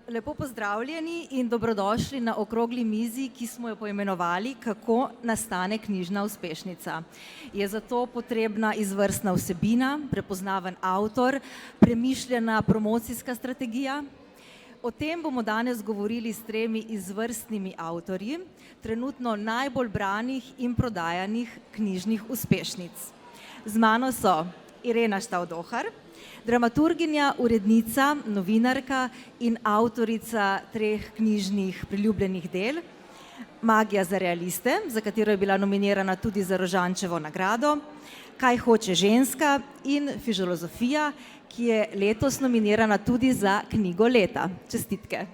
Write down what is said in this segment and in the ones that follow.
Lepo pozdravljeni in dobrodošli na okrogli mizi, ki smo jo poimenovali Kako nastane knjižna uspešnica. Je zato potrebna izvrstna vsebina, prepoznaven avtor, premišljena promocijska strategija? O tem bomo danes govorili s 3 izvrstnimi avtorji, trenutno najbolj branih in prodajanih knjižnih uspešnic. Z mano so Irena Štavdohar, dramaturginja, urednica, novinarka in avtorica 3 knjižnih priljubljenih del, Magija za realiste, za katero je bila nominirana tudi za Rožančevo nagrado, Kaj hoče ženska in Fižolozofija, ki je letos nominirana tudi za knjigo leta. Čestitke.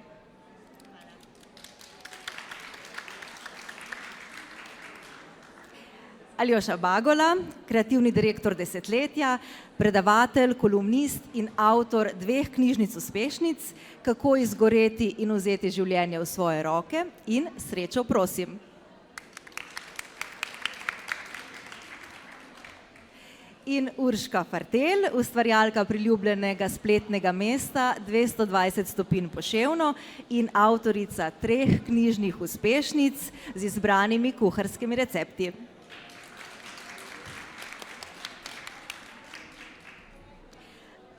Aljoša Bagola, kreativni direktor Desetletja, predavatelj, kolumnist in avtor 2 knjižnic uspešnic, Kako izgoreti in vzeti življenje v svoje roke in Srečo prosim. In Urška Fartelj, ustvarjalka priljubljenega spletnega mesta 220 stopinj poševno in avtorica 3 knjižnih uspešnic z izbranimi kuharskimi recepti.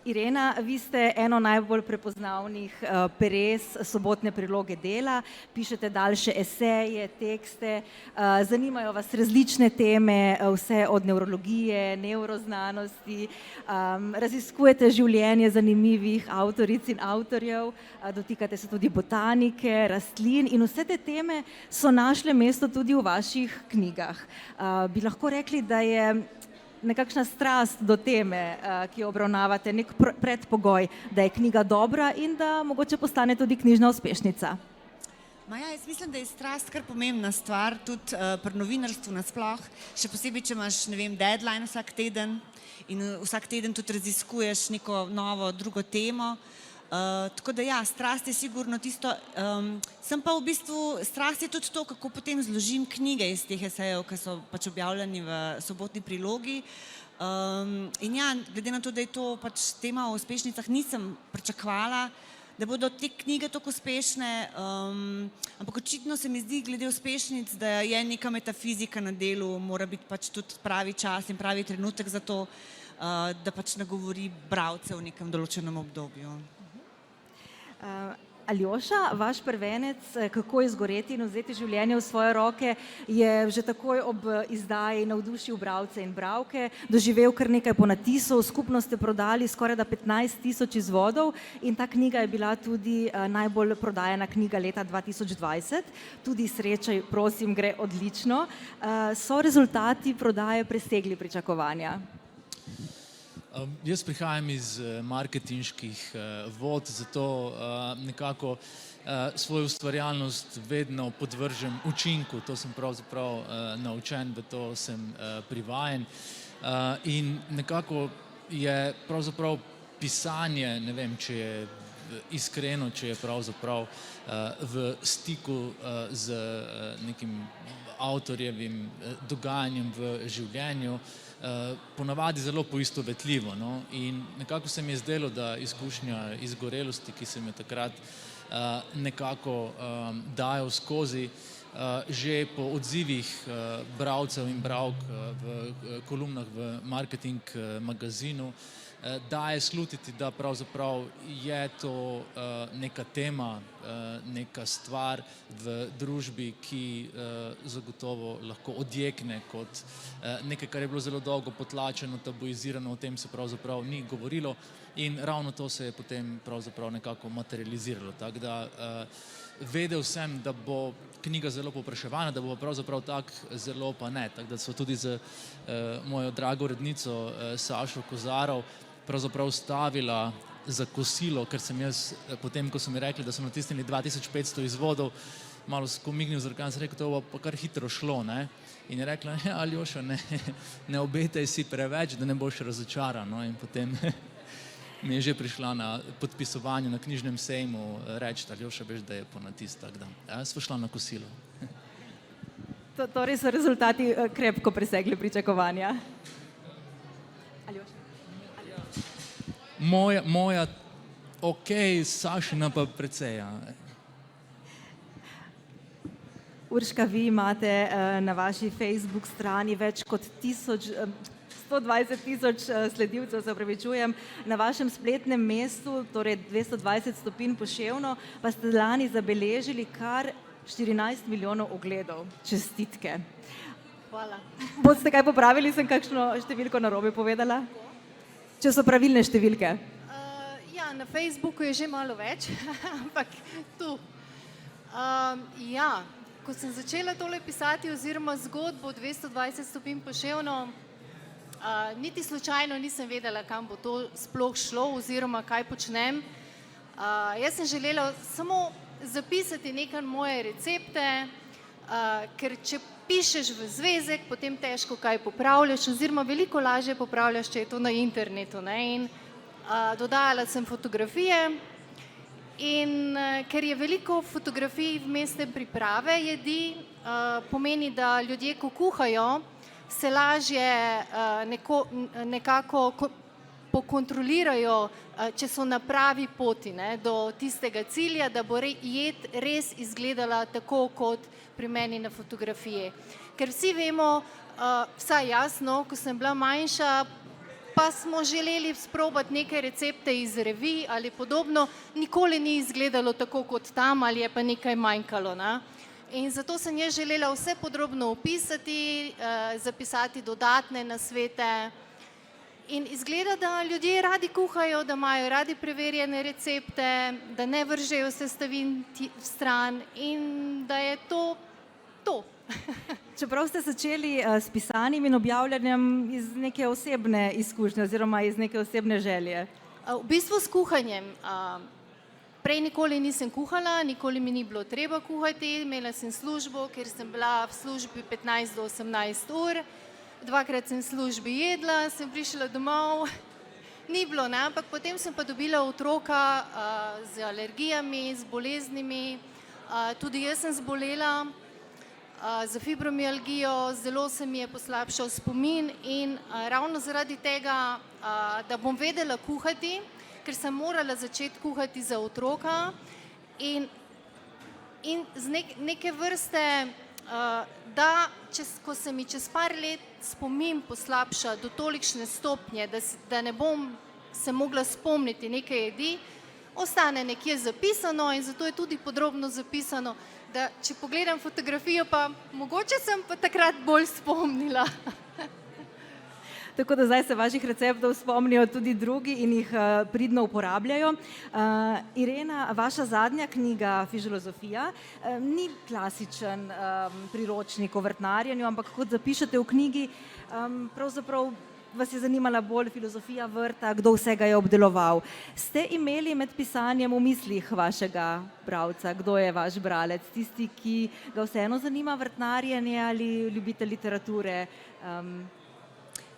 Irena, vi ste eno najbolj prepoznavnih peres sobotne priloge Dela, pišete daljše eseje, tekste, zanimajo vas različne teme, vse od nevrologije, nevroznanosti, raziskujete življenje zanimivih avtoric in avtorjev, dotikate se tudi botanike, rastlin in vse te teme so našle mesto tudi v vaših knjigah. Bi lahko rekli, da je nekakšna strast do teme, ki jo obravnavate, nek predpogoj, da je knjiga dobra in da mogoče postane tudi knjižna uspešnica? Jaz mislim, da je strast kar pomembna stvar, tudi pri novinarstvu nasploh, še posebej, če imaš, deadline vsak teden in vsak teden tudi raziskuješ neko novo, drugo temo. Tako da ja, strast je sigurno tisto, sem pa v bistvu, strast je tudi to, kako potem zložim knjige iz teh esejev, ki so pač objavljeni v sobotni prilogi. In ja, glede na to, da je to pač tema o uspešnicah, nisem pričakovala, da bodo te knjige tako uspešne, ampak očitno se mi zdi glede uspešnic, da je neka metafizika na delu, mora biti pač tudi pravi čas in pravi trenutek za to, da pač nagovori bralce v nekem določenem obdobju. Aljoša, vaš prvenec Kako izgoreti in vzeti življenje v svoje roke je že takoj ob izdaji navdušil bralce in bralke, doživel kar nekaj ponatisov, skupno ste prodali skorajda 15.000 izvodov in ta knjiga je bila tudi najbolj prodajana knjiga leta 2020. Tudi Sreča prosim gre odlično. So rezultati prodaje presegli pričakovanja? Jaz prihajam iz marketinških vod, zato nekako svojo ustvarjalnost vedno podvržem učinku. To sem pravzaprav naučen, v to sem privajen. In nekako je pravzaprav pisanje, ne vem, če je iskreno, če je pravzaprav v stiku z nekim avtorjevim dogajanjem v življenju, ponavadi zelo poistovetljivo. In nekako se mi je zdelo, da izkušnja izgorelosti, ki sem jo takrat nekako dajal skozi, že po odzivih bralcev in bralk v kolumnah v Marketing magazinu, daje slutiti, da pravzaprav je to neka tema, neka stvar v družbi, ki zagotovo lahko odjekne kot nekaj, kar je bilo zelo dolgo potlačeno, tabuizirano, o tem se pravzaprav ni govorilo in ravno to se je potem pravzaprav nekako materializiralo. Tako da vedel sem, da bo knjiga zelo povpraševana, da bo pravzaprav tak zelo pa ne. Tako da so tudi z mojo drago urednico Sašo Kozarov pravzaprav stavila za kosilo, ker sem jaz, potem, ko so mi rekli, da so natisnili 2500 izvodov, malo skomignil z rokami, sem rekel, to bo pa kar hitro šlo, ne. In je rekla, Aljoša, ne obetaj si preveč, da ne boš razočaran. In potem mi je že prišla na podpisovanju na knjižnem sejmu reči, Aljoša, veš, da je ponatis, tako da sva šla na kosilo. Torej so rezultati krepko presegli pričakovanja. Aljoša. Moja ok, Sašina pa precej. Ja. Urška, vi imate na vaši Facebook strani več kot 120 tisoč sledilcev, se opravičujem, na vašem spletnem mestu, torej 220 stopinj poševno, pa ste lani zabeležili kar 14 milijonov ogledov. Čestitke. Hvala. Boste kaj popravili, sem kakšno številko narobe povedala? Če so pravilne številke. Ja, na Facebooku je že malo več, ampak tu. Ja, ko sem začela tole pisati oziroma zgodbo 220 stopinj poševno, niti slučajno nisem vedela, kam bo to sploh šlo oziroma kaj počnem. Jaz sem želela samo zapisati neke moje recepte, ker če pišeš v zvezek, potem težko kaj popravljaš oziroma veliko lažje popravljaš, če je to na internetu. In dodajala sem fotografije in ker je veliko fotografij vmesne priprave jedi, pomeni, da ljudje, ko kuhajo, se lažje nekako pokontrolirajo, če so na pravi poti do tistega cilja, da bo jed res izgledala tako, kot pri meni na fotografiji. Ker vsi vemo, vsaj jasno, ko sem bila manjša, pa smo želeli sprobati neke recepte iz revij ali podobno, nikoli ni izgledalo tako kot tam ali je pa nekaj manjkalo. In zato sem jaz želela vse podrobno opisati, zapisati dodatne nasvete. In izgleda, da ljudje radi kuhajo, da imajo radi preverjene recepte, da ne vržejo sestavin stran in da je to to. Čeprav ste začeli s pisanjem in objavljanjem iz neke osebne izkušnje oziroma iz neke osebne želje. V bistvu s kuhanjem. Prej nikoli nisem kuhala, nikoli mi ni bilo treba kuhati, imela sem službo, ker sem bila v službi 15 do 18 ur, dvakrat sem v službi jedla, sem prišla domov, ni bilo, ampak potem sem pa dobila otroka z alergijami, z boleznimi, tudi jaz sem zbolela za fibromialgijo, zelo se mi je poslabšal spomin in ravno zaradi tega, da bom vedela kuhati, ker sem morala začeti kuhati za otroka in z neke vrste, da ko se mi čez par let spomin poslabša do tolikšne stopnje, da ne bom se mogla spomniti neke jedi, ostane nekje zapisano in zato je tudi podrobno zapisano, da če pogledam fotografijo, pa mogoče sem pa takrat bolj spomnila. Tako da zdaj se vaših receptov spomnijo tudi drugi in jih pridno uporabljajo. Irena, vaša zadnja knjiga Fižolozofija ni klasičen priročnik o vrtnarjenju, ampak kot zapišete v knjigi, pravzaprav vas je zanimala bolj filozofija vrta, kdo vsega je obdeloval. Ste imeli med pisanjem v mislih vašega bralca, kdo je vaš bralec, tisti, ki ga vseeno zanima vrtnarjenje ali ljubite literature?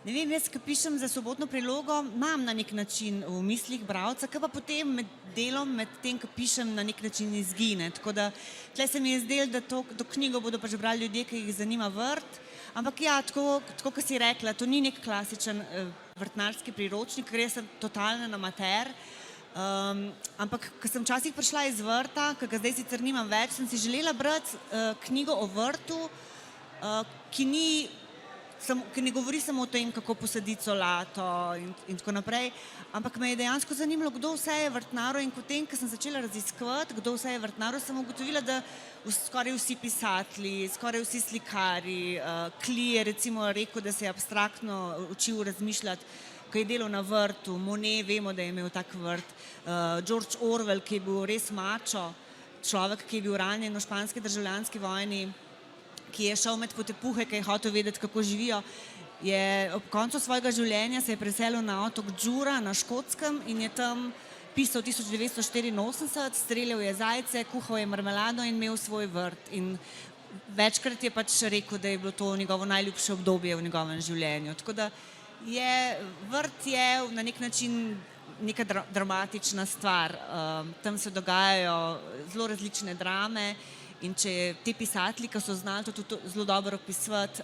Ne vem, jaz, ko pišem za Sobotno prilogo, imam na nek način v mislih bralca, ki pa potem med delom, med tem, ko pišem, na nek način izgine. Tako da, tle se mi je zdelo, da to knjigo bodo pač brali ljudje, ki jih zanima vrt. Ampak ja, tako kot si rekla, to ni nek klasičen vrtnarski priročnik, ker jaz sem totalen amater. Ampak, ko sem včasih prišla iz vrta, ki ga zdaj sicer nimam več, sem si želela brati knjigo o vrtu, ki ne govori samo o tem, kako posaditi solato in tako naprej, ampak me je dejansko zanimalo, kdo vse je vrtnaril in potem, ko sem začela raziskovati, kdo vse je vrtnaril, sem ugotovila, da skoraj vsi pisatelji, skoraj vsi slikari, Klee je recimo rekel, da se je abstraktno učil razmišljati, ko je delal na vrtu, Monet, vemo, da je imel tak vrt, George Orwell, ki je bil res mačo, človek, ki je bil ranjen v španski državljanski vojni, ki je šel med potepuhe, ki je hotel vedeti, kako živijo, je ob koncu svojega življenja se je preselil na otok Džura na Škotskem in je tam pisal 1984, streljal je zajce, kuhal je marmelado in imel svoj vrt. In večkrat je pač rekel, da je bilo to njegovo najljubše obdobje v njegovem življenju. Tako da vrt je na nek način neka dramatična stvar. Tam se dogajajo zelo različne drame. In če ti pisatelji, ki so znali to tudi zelo dobro opisovati,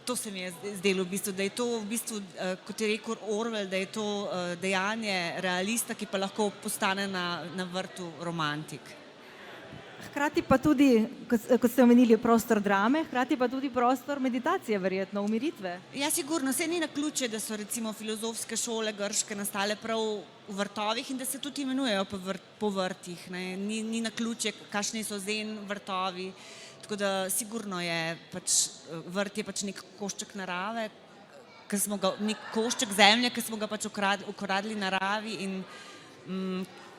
To se mi je zdelo v bistvu, da je to v bistvu, kot je rekel Orwell, da je to dejanje realista, ki pa lahko postane na vrtu romantik. Hkrati pa tudi, kot ste omenili, prostor drame, hkrati pa tudi prostor meditacije, verjetno, umiritve. Ja, sigurno, saj ni naključje, da so recimo filozofske šole grške nastale prav v vrtovih in da se tudi imenujejo po vrtih. Ne. Ni naključje, kakšni so zen vrtovi. Tako da sigurno je vrt je nek košček narave, nek košček zemlje, ki smo ga ukradli naravi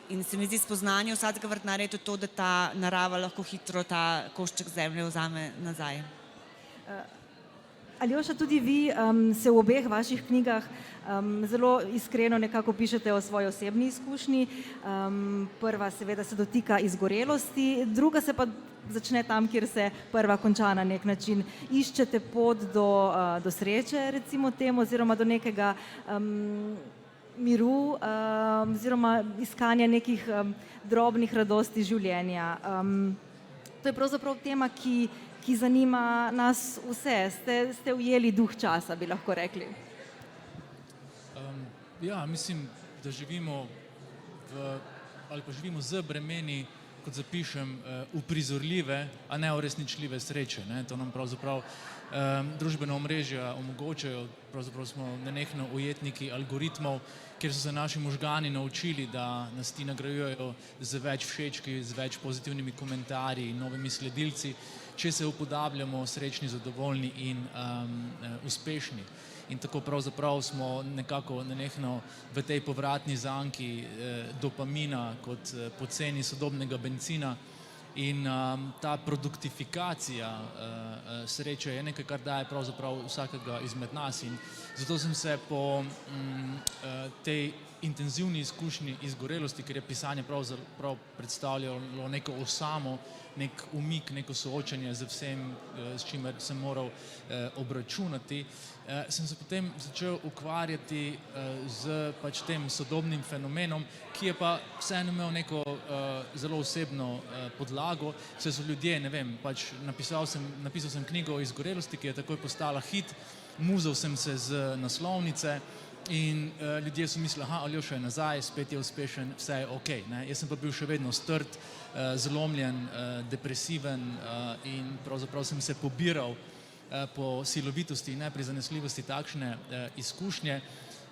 in se mi zdi spoznanje vsakega vrtnarja je tudi to, da ta narava lahko hitro ta košček zemlje vzame nazaj. Aljoša, tudi vi se v obeh vaših knjigah zelo iskreno nekako pišete o svoji osebni izkušnji. Prva seveda se dotika izgorelosti, druga se pa začne tam, kjer se prva konča na nek način. Iščete pot do sreče, recimo temu, oziroma do nekega miru, oziroma iskanja nekih drobnih radosti življenja. To je pravzaprav tema, ki zanima nas vse. Ste ujeli duh časa, bi lahko rekli. Ja, mislim, da živimo z bremeni, kot zapišem, uprizorljive, a ne uresničljive sreče. To nam pravzaprav družbena omrežja omogočajo, pravzaprav smo nenehno ujetniki algoritmov, kjer so se naši možgani naučili, da nas ti nagrajujejo z več všečki, z več pozitivnimi komentarji in novimi sledilci, če se upodabljamo srečni, zadovoljni in uspešni. In tako pravzaprav smo nekako nenehno v tej povratni zanki dopamina kot poceni sodobnega bencina in ta produktifikacija sreče je nekaj, kar daje pravzaprav vsakega izmed nas. In zato sem se po tej intenzivni izkušnji izgorelosti, ker je pisanje prav predstavljalo neko osamo, nek umik, neko soočenje z vsem, s čimer sem moral obračunati, sem se potem začel ukvarjati z tem sodobnim fenomenom, ki je pa vseeno imel neko zelo osebno podlago, saj so ljudje, ne vem, napisal sem knjigo o izgorelosti, ki je takoj postala hit, muzal sem se z naslovnice in ljudje so mislili, Aljoša je nazaj, spet je uspešen, vse je okej. Jaz sem pa bil še vedno strt, zlomljen, depresiven in pravzaprav sem se pobiral po silovitosti in neprizanesljivosti takšne izkušnje.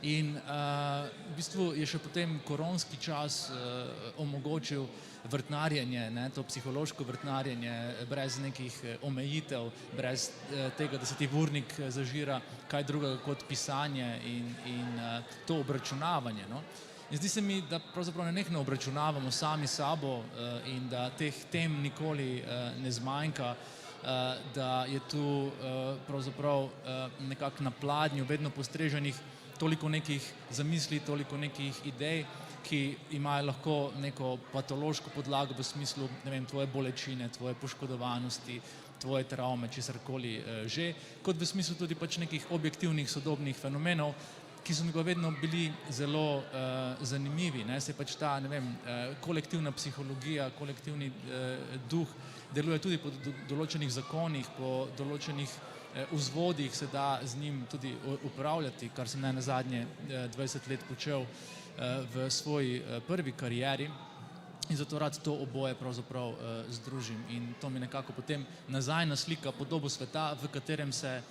In v bistvu je še potem koronski čas omogočil vrtnarjenje, to psihološko vrtnarjenje brez nekih omejitev, brez tega, da se ti urnik zažira kaj drugega kot pisanje in to obračunavanje. In zdi se mi, da pravzaprav nenehno obračunavamo sami sabo in da teh tem nikoli ne zmanjka, da je tu pravzaprav nekako na pladnju vedno postreženih toliko nekih zamisli, toliko nekih idej, ki imajo lahko neko patološko podlago v smislu, ne vem, tvoje bolečine, tvoje poškodovanosti, tvoje travme, česarkoli že, kot v smislu tudi nekih objektivnih sodobnih fenomenov, ki so mi pa vedno bili zelo zanimivi. Se ta, ne vem, kolektivna psihologija, kolektivni duh deluje tudi po določenih zakonih, po določenih vzvodih se da z njim tudi upravljati, kar sem nazadnje 20 let počel v svoji prvi karieri in zato rad to oboje pravzaprav združim. In to mi nekako potem nazaj naslika podobo sveta, v katerem se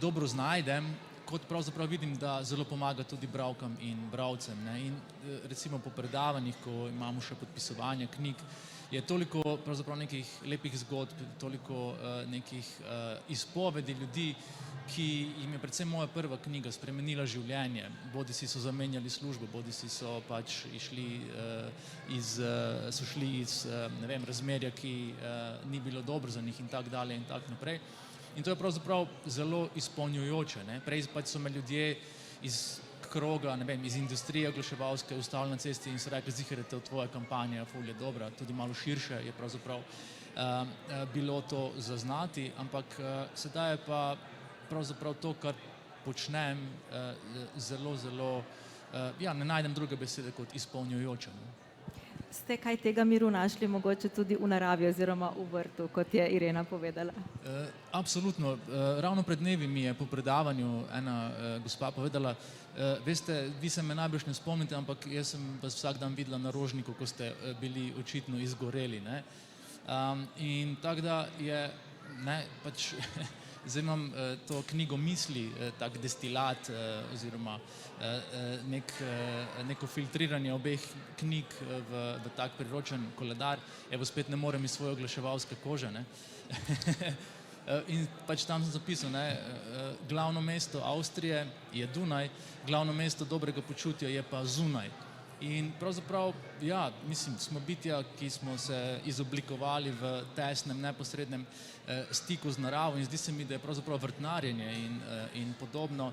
dobro znajdem, kot pravzaprav vidim, da zelo pomaga tudi bralkam in bralcem. In recimo po predavanjih, ko imamo še podpisovanje knjig, je toliko pravzaprav nekih lepih zgodb, toliko nekih izpovedi ljudi, ki jim je predvsem moja prva knjiga spremenila življenje. Bodisi so zamenjali službo, bodisi so šli iz ne vem, razmerja, ki ni bilo dobro za njih in tako dalje in tako naprej. In to je pravzaprav zelo izpolnjujoče. Prej so me ljudje iz kroga, ne vem, iz industrije oglaševalske ustavili na cesti in so rekli, ziherete v tvoja kampanja, ful je dobra, tudi malo širše je pravzaprav bilo to zaznati, ampak sedaj je pa pravzaprav to, kar počnem, zelo, zelo, ne najdem druge besede kot izpolnjujoče. Ste kaj tega miru našli mogoče tudi v naravi oziroma v vrtu, kot je Irena povedala? Absolutno. Ravno pred dnevi mi je po predavanju ena gospa povedala, veste, vi se me najbrž ne spomnite, ampak jaz sem vas vsak dan videla na Rožniku, ko ste bili očitno izgoreli. Ne? In tako da je, ne, pač zdaj imam to knjigo misli, tak destilat oziroma neko filtriranje obeh knjig v tak priročen koledar. Evo spet ne morem iz svoje oglaševalske kože, ne. In pač tam sem zapisal, ne, glavno mesto Avstrije je Dunaj, glavno mesto dobrega počutja je pa zunaj. In pravzaprav, ja, mislim, smo bitja, ki smo se izoblikovali v tesnem, neposrednem stiku z naravo in zdi se mi, da je pravzaprav vrtnarjenje in podobno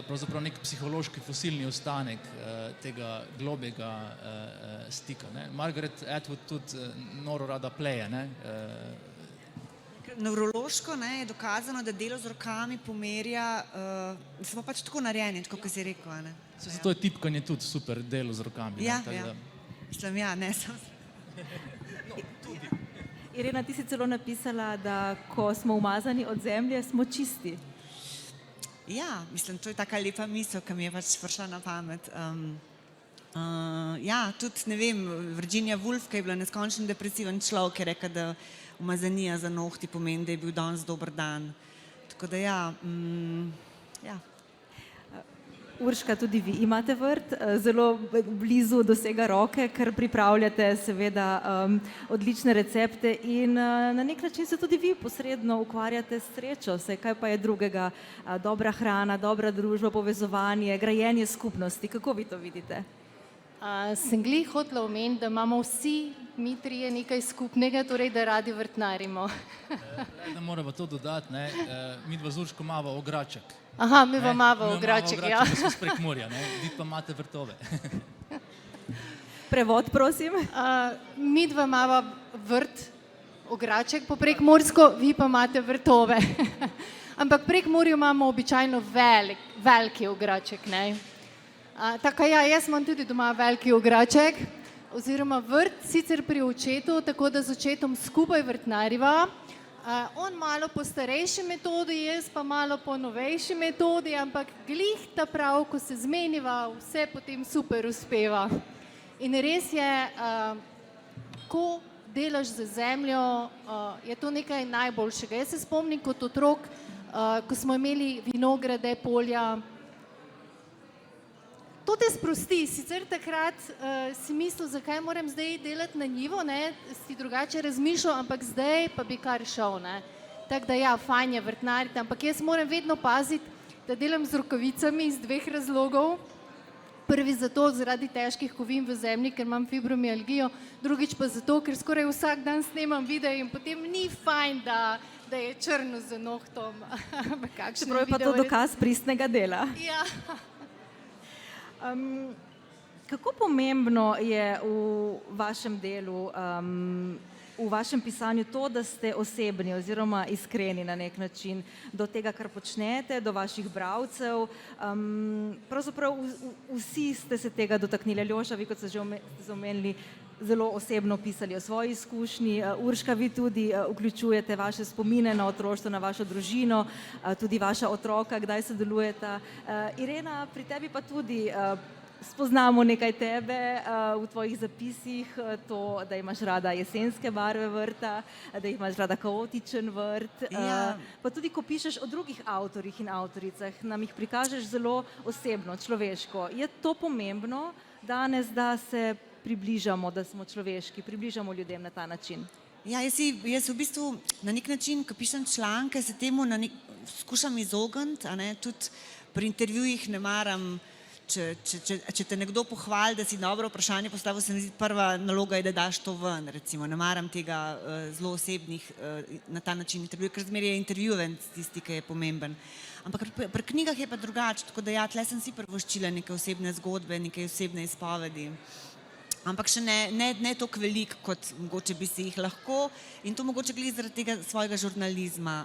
pravzaprav nek psihološki fosilni ostanek tega globjega stika. Ne. Margaret Atwood tudi noro rada pleje, ne. Nevrološko, ne, je dokazano, da delo z rokami pomerja, smo pač tako narejeni, tako kot si rekel, ne. Zato je tipkanje tudi super delo z rokami. Ja, ne, ja. Mislim, ja, ne, sem... Irena, ti si celo napisala, da ko smo umazani od zemlje, smo čisti. Ja, mislim, to je taka lepa misel, ki mi je pač prišla na pamet. Ja, tudi, ne vem, Virginia Woolf, ki je bila neskončno depresiven človek, je rekel, da umazanija za nohti pomeni, da je bil danes dober dan. Tako da ja, ja. Urška, tudi vi imate vrt, zelo blizu dosega roke, ker pripravljate seveda odlične recepte in na nek način se tudi vi posredno ukvarjate s srečo. Saj kaj pa je drugega? Dobra hrana, dobra družba, povezovanje, grajenje skupnosti. Kako vi to vidite? Sem glih hotela omeniti, da imamo vsi mi trije nekaj skupnega, torej da radi vrtnarimo. Da moramo to dodati, ne, mi dva z Urško imava ograček. Aha, mi vam imamo ograček, ja. Mi smo s Prekmurja, ne, vi pa imate vrtove. Prevod, prosim. Mi dva imava vrt, ograček po prekmursko, vi pa imate vrtove. Ampak v Prekmurju imamo običajno veliki ograček, ne. Tako ja, jaz imam tudi doma veliki ograček, oziroma vrt, sicer pri očetu, tako da z očetom skupaj vrtnariva. On malo po starejši metodi, jaz pa malo po novejši metodi, ampak glih ta prav, ko se zmeniva, vse potem super uspeva. In res je, ko delaš za zemljo, je to nekaj najboljšega. Jaz se spomnim kot otrok, ko smo imeli vinograde, polja. To te sprosti, sicer takrat si mislil, zakaj moram zdaj delati na njivo, ne, si drugače razmišljal, ampak zdaj pa bi kar šel, ne. Tako da ja, fajn je vrtnariti, ampak jaz moram vedno paziti, da delam z rokavicami iz dveh razlogov. Prvi zato, zaradi težkih kovin v zemlji, ker imam fibromialgijo, drugič pa zato, ker skoraj vsak dan snemam video in potem ni fajn, da je črno z nohtom. Čeprav je pa to dokaz pristnega dela. Ja. Kako pomembno je v vašem delu, v vašem pisanju to, da ste osebni oziroma iskreni na nek način do tega, kar počnete, do vaših bralcev? Pravzaprav vsi ste se tega dotaknili. Aljoša, vi kot ste že omenili, zelo osebno pisali o svoji izkušnji. Urška, vi tudi vključujete vaše spomine na otroštvo, na vašo družino, tudi vaša otroka, kdaj sodelujeta. Irena, pri tebi pa tudi spoznamo nekaj tebe v tvojih zapisih, to, da imaš rada jesenske barve vrta, da imaš rada kaotičen vrt, pa tudi ko pišeš o drugih avtorjih in avtoricah, nam jih prikažeš zelo osebno, človeško. Je to pomembno danes, da se približamo, da smo človeški, približamo ljudem na ta način? Ja, jaz v bistvu na nek način, ko pišem članke, se temu skušam izogniti, a ne, tudi pri intervjujih ne maram, če te nekdo pohvali, da si dobro vprašanje postavil, se mi zdi prva naloga je, da daš to ven, recimo. Ne maram tega zelo osebnih na ta način intervjujev, ker zmeraj je intervjuvenc tisti, ki je pomemben. Ampak pri knjigah je pa drugače, tako da ja, tle sem si privoščila neke osebne zgodbe, neke osebne izpovedi. Ampak še ne toliko velik, kot mogoče bi si jih lahko, in to mogoče glede zaradi tega svojega žurnalizma.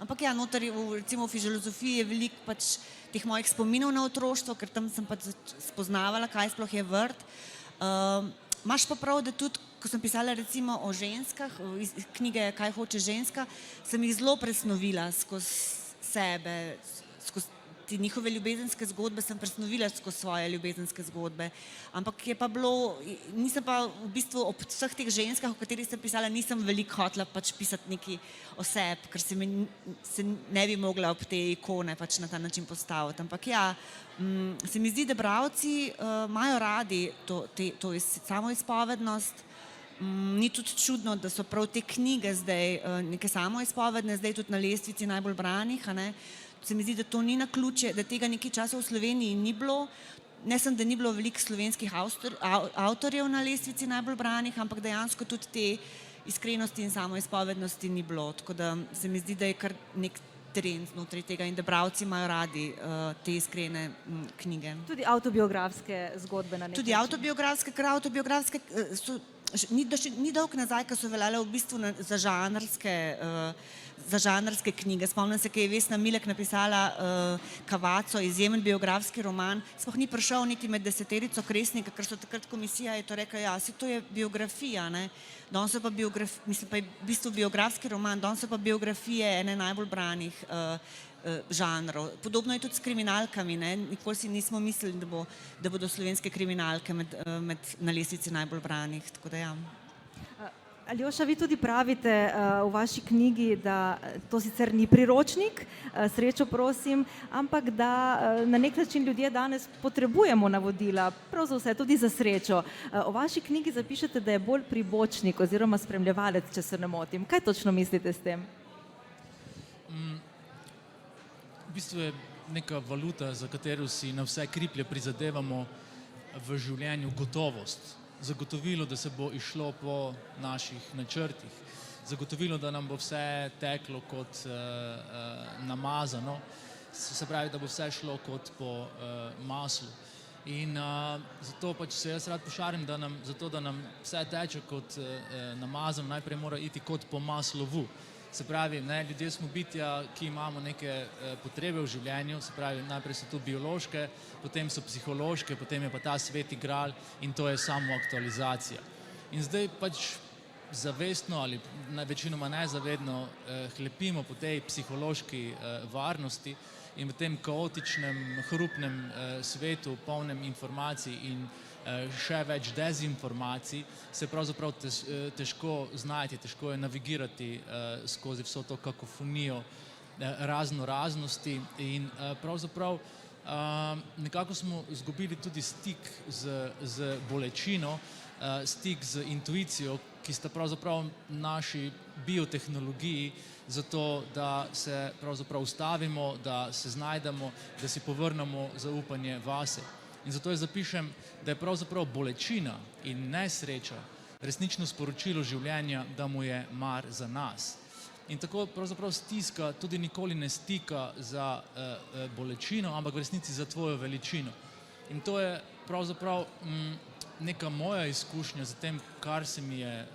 Ampak ja, noter recimo v filozofiji je veliko pač teh mojih spominov na otroštvo, ker tam sem pač spoznavala, kaj sploh je vrt. Imaš pa prav, da tudi, ko sem pisala recimo o ženskah, iz knjige Kaj hoče ženska, sem jih zelo presnovila skozi sebe, skozi te njihove ljubezenske zgodbe sem presnovila skozi svoje ljubezenske zgodbe. Ampak je pa bilo, nisem pa v bistvu ob vseh teh ženskah, o katerih sem pisala, nisem veliko hotela pač pisati nekaj o sebi, ker se ne bi mogla ob te ikone pač na ta način postaviti. Ampak ja, se mi zdi, da bralci imajo radi to samoizpovednost. Ni tudi čudno, da so prav te knjige zdaj neke samoizpovedne, zdaj tudi na lestvici najbolj branih, a ne. Se mi zdi, da to ni naključje, da tega nekaj časa v Sloveniji ni bilo. Ne samo, da ni bilo veliko slovenskih avtorjev na lestvici najbolj branih, ampak dejansko tudi te iskrenosti in samoizpovednosti ni bilo. Tako da se mi zdi, da je kar nek trend znotraj tega in da bralci imajo radi te iskrene knjige. Tudi avtobiografske zgodbe na nek Tudi avtobiografske, ker avtobiografske ni dolgo nazaj, ko so veljale v bistvu za žanrske knjige. Spomnim se, ko je Vesna Milek napisala Cavazzo, izjemen biografski roman, sploh ni prišel niti med 10 kresnika, ker so takrat komisija je to rekla, ja, saj to je biografija, ne. Danes so pa mislim pa je v bistvu biografski roman, danes so pa biografije ene najbolj branih žanrov. Podobno je tudi s kriminalkami, ne. Nikoli si nismo mislili, da bodo slovenske kriminalke na lestvici najbolj branih, tako da ja. Aljoša, vi tudi pravite v vaši knjigi, da to sicer ni priročnik, srečo prosim, ampak da na nek način ljudje danes potrebujemo navodila, prav za vse, tudi za srečo. V vaši knjigi zapišete, da je bolj pribočnik oziroma spremljevalec, če se ne motim. Kaj točno mislite s tem? V bistvu je neka valuta, za katero si na vse kriplje prizadevamo v življenju, gotovost. Zagotovilo, da se bo išlo po naših načrtih. Zagotovilo, da nam bo vse teklo kot namazano. Se pravi, da bo vse šlo kot po maslu. In zato pač se jaz rad pošalim, zato da nam vse teče kot namazano, najprej mora iti kot po maslovu. Se pravi, ljudje smo bitja, ki imamo neke potrebe v življenju, se pravi, najprej so tu biološke, potem so psihološke, potem je pa ta sveti gral in to je samoaktualizacija. In zdaj pač zavestno ali večinoma nezavedno hlepimo po tej psihološki varnosti in v tem kaotičnem, hrupnem svetu, polnem informacij in še več dezinformacij, se pravzaprav težko znajti, težko je navigirati skozi vso to kakofonijo raznoraznosti in pravzaprav nekako smo izgubili tudi stik z bolečino, stik z intuicijo, ki sta pravzaprav naši biotehnologiji, zato da se pravzaprav ustavimo, da se znajdemo, da si povrnemo zaupanje vase. In zato jaz zapišem, da je pravzaprav bolečina in nesreča resnično sporočilo življenja, da mu je mar za nas. In tako pravzaprav stiska tudi nikoli ne stika za bolečino, ampak v resnici za tvojo veličino. In to je pravzaprav neka moja izkušnja z tem, kar se mi je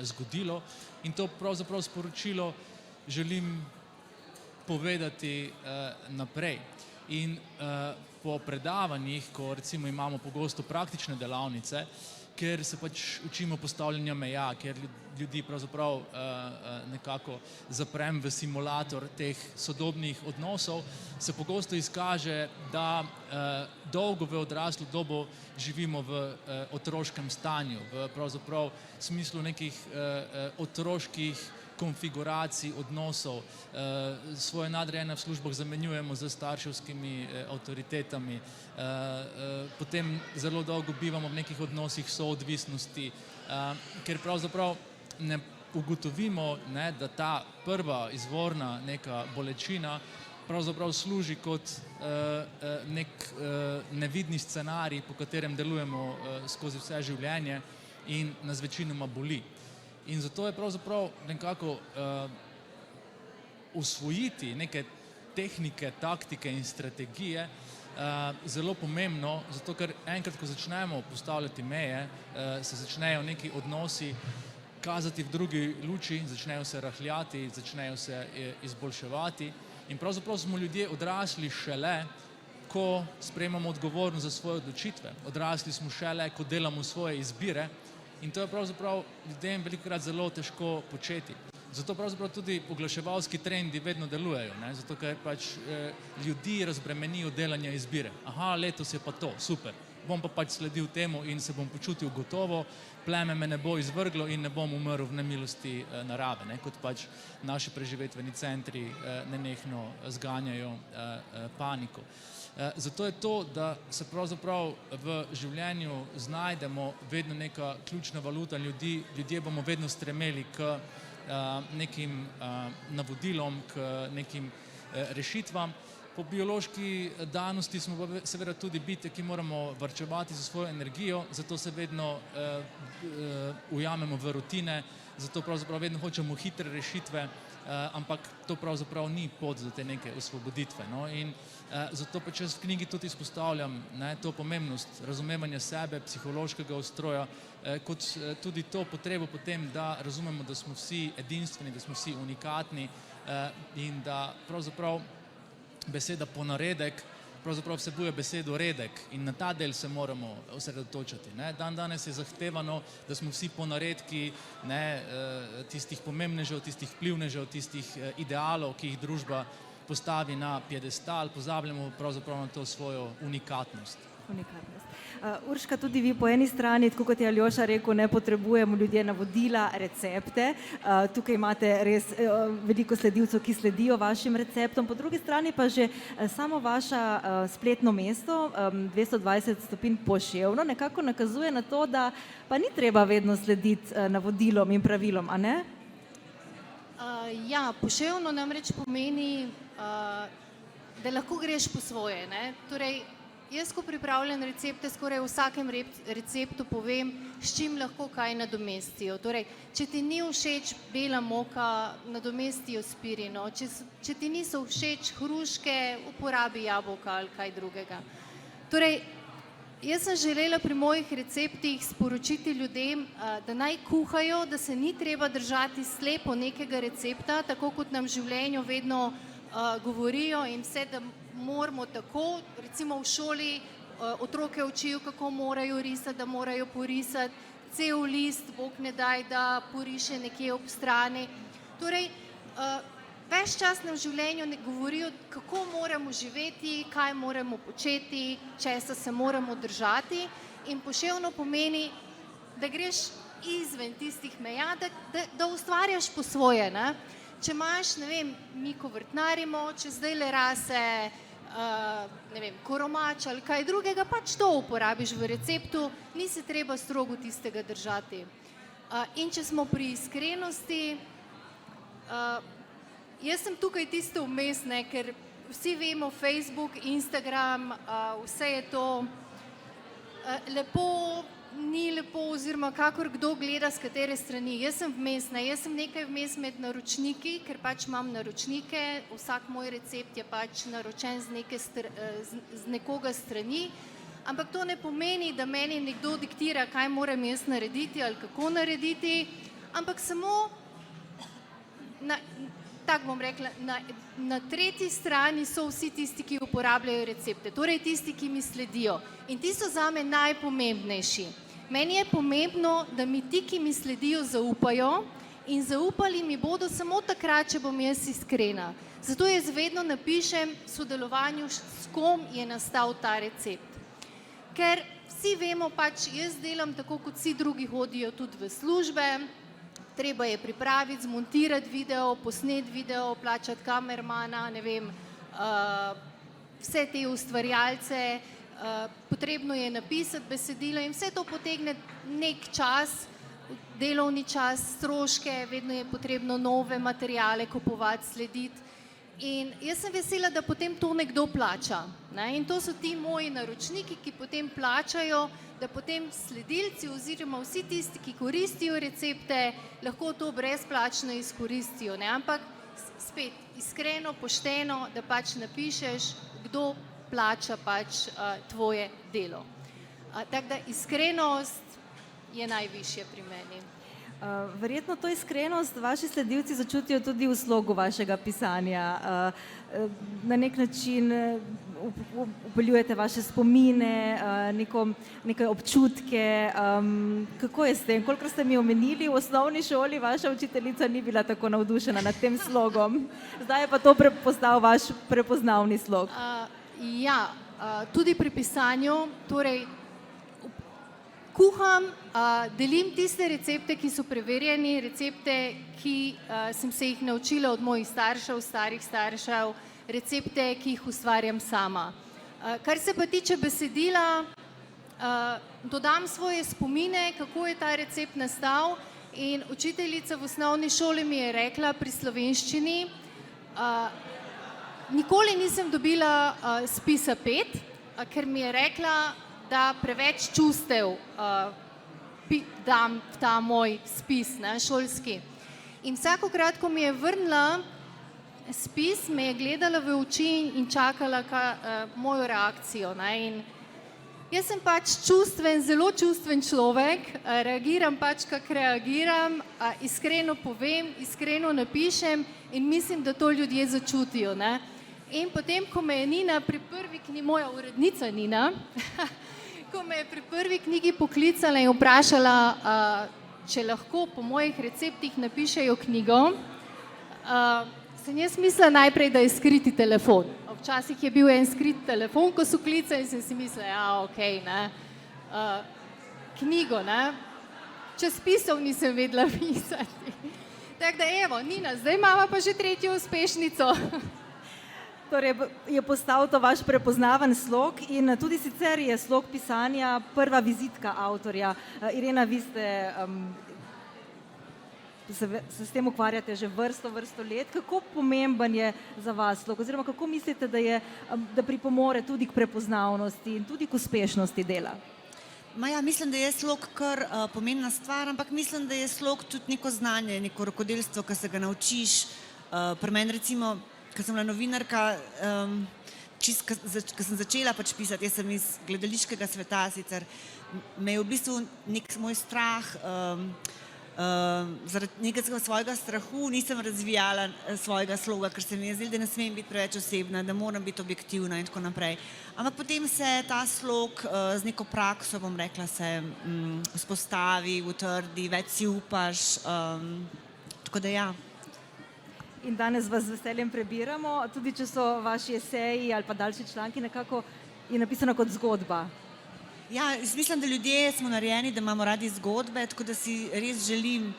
zgodilo in to pravzaprav sporočilo želim povedati naprej. In po predavanjih, ko recimo imamo pogosto praktične delavnice, ker se pač učimo postavljanja meja, ker ljudi pravzaprav nekako zaprem v simulator teh sodobnih odnosov, se pogosto izkaže, da dolgo v odraslo dobo živimo v otroškem stanju, v pravzaprav smislu nekih otroških konfiguracij odnosov, svoje nadrejene v službah zamenjujemo z starševskimi avtoritetami, potem zelo dolgo bivamo v nekih odnosih soodvisnosti, ker pravzaprav ne ugotovimo, da ta prva izvorna neka bolečina pravzaprav služi kot nek nevidni scenarij, po katerem delujemo skozi vse življenje in nas večinoma boli. In zato je pravzaprav nekako usvojiti neke tehnike, taktike in strategije zelo pomembno, zato ker enkrat, ko začnemo postavljati meje, se začnejo neki odnosi kazati v drugi luči, začnejo se rahljati, začnejo se izboljševati in pravzaprav smo ljudje odrasli šele, ko sprejemamo odgovornost za svoje odločitve. Odrasli smo šele, ko delamo svoje izbire in to je pravzaprav ljudem velikokrat zelo težko početi. Zato pravzaprav tudi oglaševalski trendi vedno delujejo, ne? Zato ker pač ljudi razbremenijo delanja izbire. Aha, letos je pa to, super, bom pa pač sledil temu in se bom počutil gotovo, pleme me ne bo izvrglo in ne bom umrl v nemilosti narave, ne? Kot pač naši preživetveni centri nenehno zganjajo paniko. Zato je to, da se pravzaprav v življenju znajdemo vedno neka ključna valuta ljudi, ljudje bomo vedno stremeli k nekim navodilom, k nekim rešitvam. Po biološki danosti smo pa seveda tudi bitje, ki moramo varčevati za svojo energijo, zato se vedno ujamemo v rutine, zato pravzaprav vedno hočemo hitre rešitve, ampak to pravzaprav ni pot za te neke osvoboditve. No? In zato pa čez v knjigi tudi izpostavljam to pomembnost razumevanja sebe, psihološkega ustroja, kot tudi to potrebo potem, da razumemo, da smo vsi edinstveni, da smo vsi unikatni in da pravzaprav beseda ponaredek pravzaprav vsebuje besedo redek in na ta del se moramo osredotočiti. Danes je zahtevano, da smo vsi ponaredki tistih pomembnežev, tistih vplivnežev, tistih idealov, ki jih družba postavi na piedestal, pozabljamo pravzaprav na to svojo unikatnost. Urška, tudi vi po eni strani, tako kot je Aljoša rekel, ne potrebujemo ljudje navodila, recepte. Tukaj imate res veliko sledilcev, ki sledijo vašim receptom. Po drugi strani pa že samo vaša spletno mesto, 220 stopinj Poševno, nekako nakazuje na to, da pa ni treba vedno slediti navodilom in pravilom, a ne? Ja, Poševno namreč pomeni, da lahko greš po svoje, ne? Torej, jaz, ko pripravljam recepte, skoraj v vsakem receptu povem, s čim lahko kaj nadomestijo. Torej, če ti ni všeč bela moka, nadomestijo s pirino. Če ti niso všeč hruške, uporabi jabolka ali kaj drugega. Torej, jaz sem želela pri mojih receptih sporočiti ljudem, da naj kuhajo, da se ni treba držati slepo nekega recepta, tako kot nam v življenju vedno govorijo in vse, da moramo tako, recimo v šoli otroke učijo, kako morajo risati, da morajo porisati cel list, Bog ne daj, da poriše nekje ob strani. Torej, ves čas nam v življenju govorijo, kako moramo živeti, kaj moramo početi, česa se moramo držati in Poševno pomeni, da greš izven tistih meja, da ustvarjaš po svoje, ne? Če imaš, ne vem, mi ko vrtnarimo, če zdaj le rase, ne vem, koromač ali kaj drugega, pač to uporabiš v receptu, ni se treba strogo tistega držati. In če smo pri iskrenosti, jaz sem tukaj tisto vmes, ne, ker vsi vemo Facebook, Instagram, vse je to lepo, ni lepo oziroma kakor kdo gleda z katere strani. Jaz sem vmes, ne, jaz sem nekaj vmes med naročniki, ker pač imam naročnike, vsak moj recept je pač naročen z nekoga strani, ampak to ne pomeni, da meni nekdo diktira, kaj moram jaz narediti ali kako narediti, ampak samo, tako bom rekla, na tretji strani so vsi tisti, ki uporabljajo recepte, torej tisti, ki mi sledijo. In ti so zame najpomembnejši. Meni je pomembno, da mi ti, ki mi sledijo, zaupajo in zaupali mi bodo samo takrat, če bom jaz iskrena. Zato jaz vedno napišem v sodelovanju, s kom je nastal ta recept. Ker vsi vemo, pač jaz delam tako, kot vsi drugi hodijo tudi v službe, treba je pripraviti, zmontirati video, posneti video, plačati kamermana, ne vem, vse te ustvarjalce, potrebno je napisati besedilo in vse to potegne nek čas, delovni čas, stroške, vedno je potrebno nove materiale kupovati, slediti. In jaz sem vesela, da potem to nekdo plača. In to so ti moji naročniki, ki potem plačajo, da potem sledilci oziroma vsi tisti, ki koristijo recepte, lahko to brezplačno izkoristijo. Ampak spet iskreno, pošteno, da pač napišeš, kdo plača pač tvoje delo. Tako da iskrenost je najvišje pri meni. Verjetno to iskrenost vaši sledilci začutijo tudi v slogu vašega pisanja. Na nek način upeljujete vaše spomine, neke občutke. Kako je s tem? Kolikor ste mi omenili, v osnovni šoli vaša učiteljica ni bila tako navdušena nad tem slogom. Zdaj je pa to postal vaš prepoznavni slog. Tudi pri pisanju, torej kuham, delim tiste recepte, ki so preverjeni, recepte, ki sem se jih naučila od mojih staršev, starih staršev, recepte, ki jih ustvarjam sama. Kar se pa tiče besedila, dodam svoje spomine, kako je ta recept nastal, in učiteljica v osnovni šoli mi je rekla pri slovenščini, nikoli nisem dobila spisa 5, ker mi je rekla, da preveč čustev dam v ta moj spis, šolski. In vsakokrat, ko mi je vrnila spis, me je gledala v oči in čakala mojo reakcijo. In jaz sem pač čustven, zelo čustven človek, reagiram pač, kak reagiram, iskreno povem, iskreno napišem in mislim, da to ljudje začutijo. In potem, ko me je Nina pri prvi knjigi, moja urednica Nina, ko me je pri prvi knjigi poklicala in vprašala, če lahko po mojih receptih napišejo knjigo, sem jaz mislila najprej, da je skriti telefon. Včasih je bil en skrit telefon, ko so klicali, in sem si mislila, knjigo, časpisov nisem vedela pisati. Tako da evo, Nina, zdaj imamo pa že 3. uspešnico. Torej je postal to vaš prepoznaven slog in tudi sicer je slog pisanja prva vizitka avtorja. Irena, vi se s tem ukvarjate že vrsto let. Kako pomemben je za vas slog? Oziroma, kako mislite, da pripomore tudi k prepoznavnosti in tudi k uspešnosti dela? Mislim, da je slog kar pomembna stvar, ampak mislim, da je slog tudi neko znanje, neko rokodelstvo, ki se ga naučiš. Pri meni recimo, ko sem bila novinarka, ko sem začela pač pisati, jaz sem iz gledališkega sveta, sicer me je v bistvu nek moj strah, zaradi nekega svojega strahu nisem razvijala svojega sloga, ker se mi je zdelo, da ne smem biti preveč osebna, da moram biti objektivna in tako naprej. Ampak potem se ta slog z neko prakso, bom rekla, se vzpostavi, utrdi, več si upaš, tako da ja. In danes vas z veseljem prebiramo, tudi če so vaši eseji ali pa daljši članki, nekako je napisano kot zgodba. Ja, mislim, da ljudje smo narejeni, da imamo radi zgodbe, tako da si res želim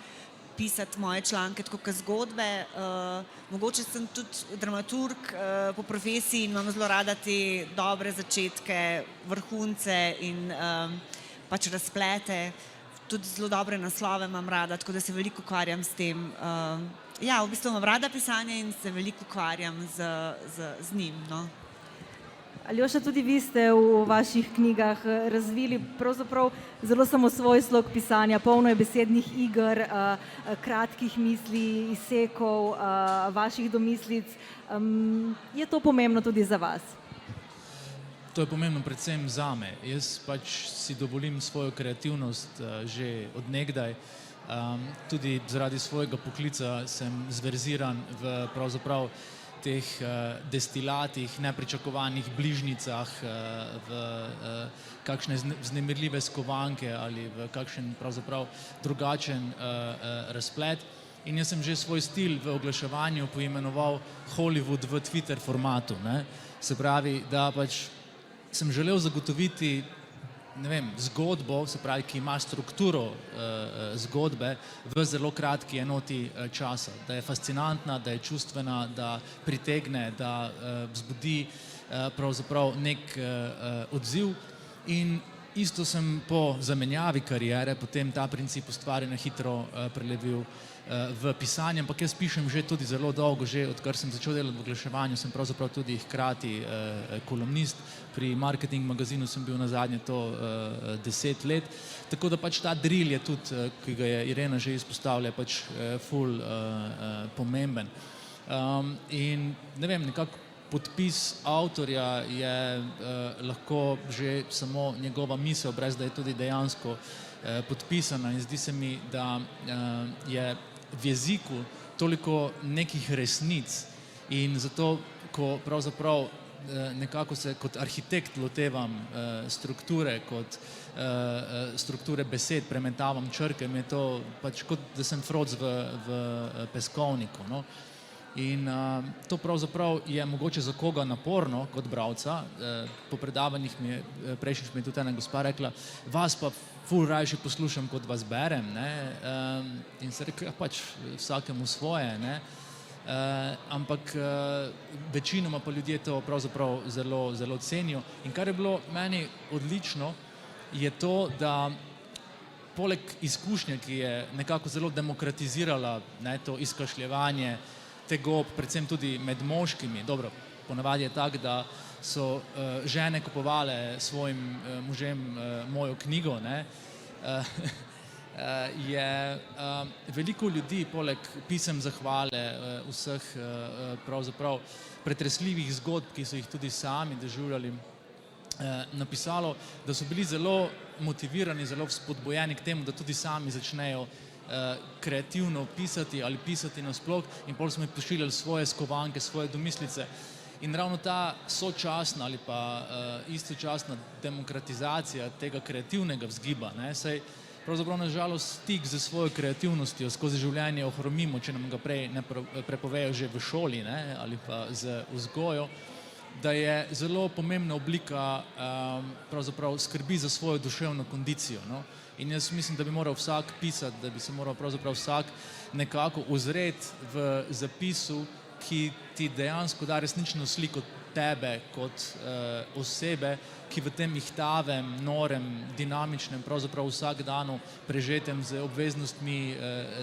pisati moje članke tako kot zgodbe. Mogoče sem tudi dramaturg po profesiji in imam zelo rada te dobre začetke, vrhunce in pač razplete. Tudi zelo dobre naslove imam rada, tako da se veliko ukvarjam s tem. Ja, v bistvu imam rada pisanje in se veliko ukvarjam z njim. Aljoša, tudi vi ste v vaših knjigah razvili pravzaprav zelo samosvoj slog pisanja, polno je besednih iger, kratkih misli, izsekov, vaših domislic. Je to pomembno tudi za vas? To je pomembno predvsem zame. Jaz pač si dovolim svojo kreativnost že od nekdaj. Tudi zaradi svojega poklica sem zverziran v pravzaprav teh destilatih, nepričakovanih bližnjicah, v kakšne vznemirljive skovanke ali v kakšen pravzaprav drugačen razplet. In jaz sem že svoj stil v oglaševanju poimenoval Hollywood v Twitter formatu. Se pravi, da pač sem želel zagotoviti zgodbo, se pravi, ki ima strukturo zgodbe v zelo kratki enoti časa, da je fascinantna, da je čustvena, da pritegne, da vzbudi pravzaprav nek odziv. In isto sem po zamenjavi kariere potem ta princip ustvarjanja hitro prelevil v pisanje, ampak jaz pišem že tudi zelo dolgo, že odkar sem začel delati v oglaševanju, sem pravzaprav tudi hkrati kolumnist. Pri Marketing magazinu sem bil nazadnje to 10 let, tako da pač ta drill je tudi, ki ga je Irena že izpostavila, pač ful pomemben. In ne vem, nekako podpis avtorja je lahko že samo njegova misel, brez da je tudi dejansko podpisana in zdi se mi, da je v jeziku toliko nekih resnic in zato, ko pravzaprav nekako se kot arhitekt lotevam strukture, kot strukture besed, premetavam črke, mi je to pač kot da sem froc v peskovniku, no. In to pravzaprav je mogoče za koga naporno kot bralca. Po predavanjih prejšnjič mi je tudi ena gospa rekla, vas pa ful rajši poslušam, kot vas berem, ne. In se rekel, ja, pač vsakemu svoje, ne. Ampak večinoma pa ljudje to pravzaprav zelo, zelo cenijo. In kar je bilo meni odlično, je to, da poleg izkušnje, ki je nekako zelo demokratizirala, ne, to izkašljevanje tegob, predvsem tudi med moškimi. Dobro, ponavadi je tako, da so žene kupovale svojim možem mojo knjigo, ne, je veliko ljudi, poleg pisem zahvale, vseh pravzaprav pretresljivih zgodb, ki so jih tudi sami doživljali, napisalo, da so bili zelo motivirani, zelo vzpodbujeni k temu, da tudi sami začnejo kreativno pisati ali pisati nasploh in potem smo jih pošiljali svoje skovanke, svoje domislice. In ravno ta sočasna ali pa istočasna demokratizacija tega kreativnega vzgiba, ne, saj pravzaprav na žalost stik z svojo kreativnostjo skozi življenje ohromimo, če nam ga prej ne prepovejo že v šoli, ne, ali pa z vzgojo, da je zelo pomembna oblika pravzaprav skrbi za svojo duševno kondicijo, no. In jaz mislim, da bi moral vsak pisati, da bi se moral pravzaprav vsak nekako ozreti v zapisu, ki ti dejansko da resnično sliko tebe kot osebe, ki v tem ihtavem, norem, dinamičnem, pravzaprav vsak danu prežetem z obveznostmi,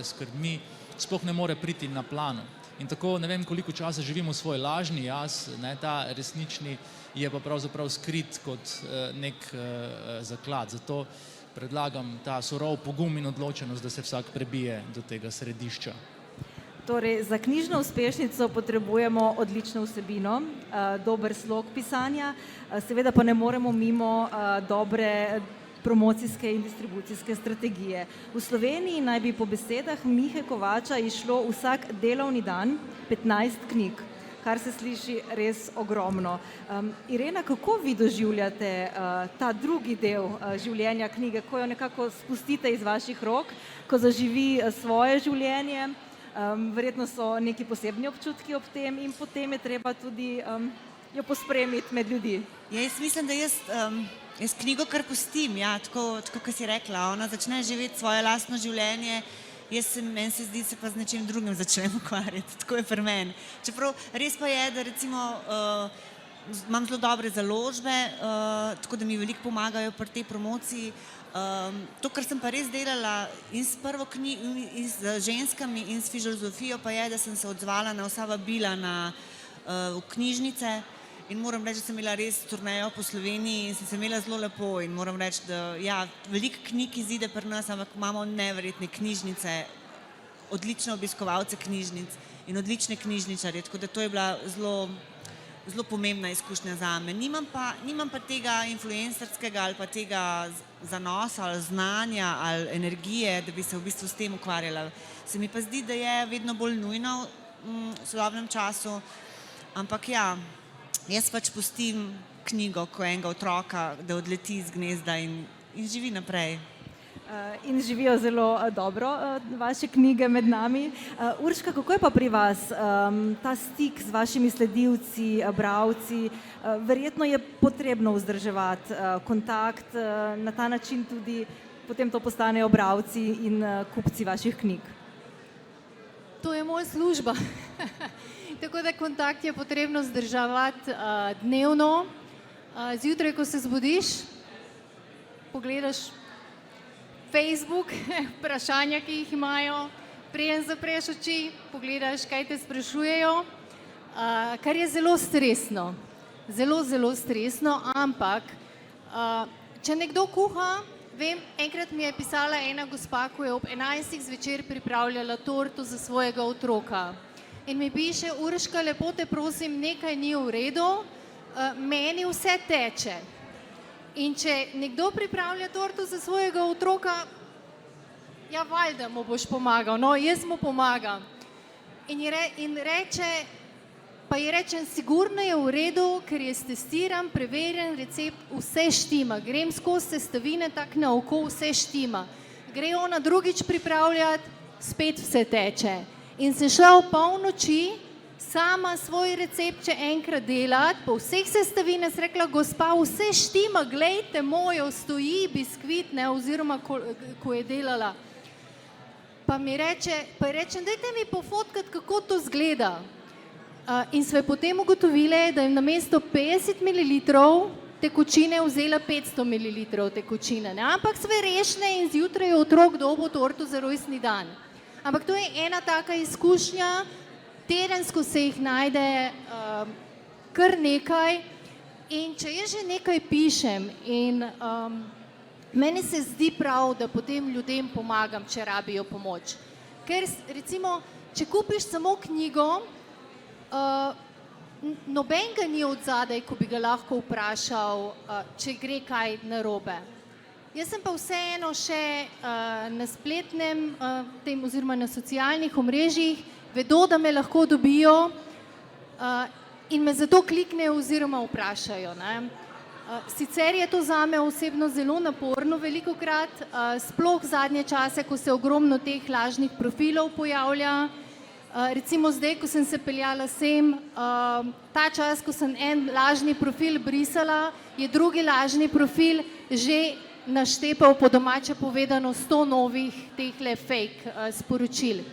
skrbmi, sploh ne more priti na plano. In tako ne vem, koliko časa živimo svoj lažni jaz, ne, ta resnični je pa pravzaprav skrit kot nek zaklad. Zato predlagam ta surov pogum in odločenost, da se vsak prebije do tega središča. Torej, za knjižno uspešnico potrebujemo odlično vsebino, dober slog pisanja, seveda pa ne moremo mimo dobre promocijske in distribucijske strategije. V Sloveniji naj bi po besedah Mihe Kovača izšlo vsak delovni dan 15 knjig, kar se sliši res ogromno. Irena, kako vi doživljate ta drugi del življenja knjige, ko jo nekako spustite iz vaših rok, ko zaživi svoje življenje? Verjetno so neki posebni občutki ob tem in potem je treba tudi jo pospremiti med ljudi. Ja, jaz mislim, da jaz knjigo kar pustim, ja, tako kot si rekla, ona začne živeti svoje lastno življenje, meni se zdi, se pa z nečim drugim začnem ukvarjati, tako je pri meni. Čeprav res pa je, da recimo imam zelo dobre založbe, tako da mi veliko pomagajo pri tej promociji. To, kar sem pa res delala in s prvo knjigo, in z ženskami in s filozofijo, pa je, da sem se odzvala na vsa vabila v knjižnice in moram reči, da sem imela res turnejo po Sloveniji in sem se imela zelo lepo in moram reči, da ja, veliko knjig izide pri nas, ampak imamo neverjetne knjižnice, odlične obiskovalce knjižnic in odlične knjižničarje, tako da to je bila zelo pomembna izkušnja zame. Nimam pa tega influencerskega ali pa tega zanosa ali znanja ali energije, da bi se v bistvu s tem ukvarjala. Se mi pa zdi, da je vedno bolj nujno v sodobnem času, ampak ja, jaz pač pustim knjigo ko enega otroka, da odleti iz gnezda in živi naprej. In živijo zelo dobro vaše knjige med nami. Urška, kako je pa pri vas ta stik z vašimi sledilci, bralci? Verjetno je potrebno vzdrževati kontakt, na ta način tudi potem to postanejo bralci in kupci vaših knjig. To je moja služba. Tako da kontakt je potrebno vzdrževati dnevno. Zjutraj, ko se zbudiš, pogledaš Facebook, vprašanja, ki jih imajo, preden zapreš oči, pogledaš, kaj te sprašujejo, kar je zelo stresno. Zelo, zelo stresno, ampak če nekdo kuha, vem, enkrat mi je pisala ena gospa, ko je ob 11. zvečer pripravljala torto za svojega otroka. In mi piše, Urška, lepo te prosim, nekaj ni v redu, meni vse teče. In če nekdo pripravlja torto za svojega otroka, ja, valjda mu boš pomagal, no, jaz mu pomagam. In reče, pa ji rečem, sigurno je v redu, ker je stestiran, preverjen recept, vse štima. Grem skozi sestavine, tak na oko, vse štima. Gre ona drugič pripravljati, spet vse teče. In sem šla v polnoči, sama svoj recept še enkrat delati, po vseh sestavinah sem rekla, gospa, vse štima, glejte, mojo stoji biskvit, ne, oziroma ko je delala. Pa rečem, dajte mi pofotkati, kako to zgleda. In sve potem ugotovile, da je namesto 50 ml tekočine vzela 500 ml tekočine, ne? Ampak sve rešne in zjutraj je otrok dobil torto za rojstni dan. Ampak to je ena taka izkušnja, tedensko se jih najde kar nekaj in če jaz že nekaj pišem in meni se zdi prav, da potem ljudem pomagam, če rabijo pomoč. Ker recimo, če kupiš samo knjigo, nobenega ni od zadaj, ko bi ga lahko vprašal, če gre kaj narobe. Jaz sem pa vseeno še na spletnem oziroma na socialnih omrežjih, vedo, da me lahko dobijo in me zato kliknejo oziroma vprašajo. Sicer je to zame osebno zelo naporno velikokrat, sploh zadnje čase, ko se ogromno teh lažnih profilov pojavlja. Recimo zdaj, ko sem se peljala sem, ta čas, ko sem en lažni profil brisala, je drugi lažni profil že naštepal po domače povedano 100 novih tehle fake sporočil.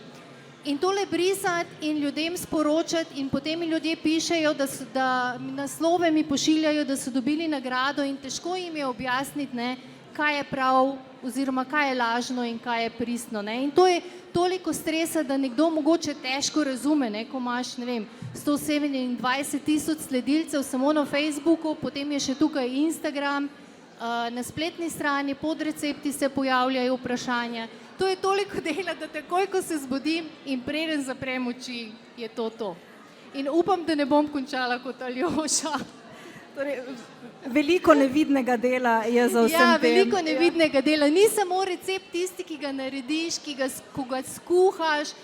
In tole brisati in ljudem sporočati in potem mi ljudje pišejo, da naslove mi pošiljajo, da so dobili nagrado in težko jim je objasniti, ne, kaj je prav oziroma kaj je lažno in kaj je pristno. Ne. In to je toliko stresa, da nekdo mogoče težko razume, ne, ko imaš, ne vem, 127 000 sledilcev samo na Facebooku, potem je še tukaj Instagram, na spletni strani pod recepti se pojavljajo vprašanja. To je toliko dela, da takoj, ko se zbudim in preden zaprem oči, je to. In upam, da ne bom končala kot Aljoša. Torej, veliko nevidnega dela je za vsem tem. Ja, veliko nevidnega dela. Ni samo recept tisti, ki ga narediš, ko ga skuhaš,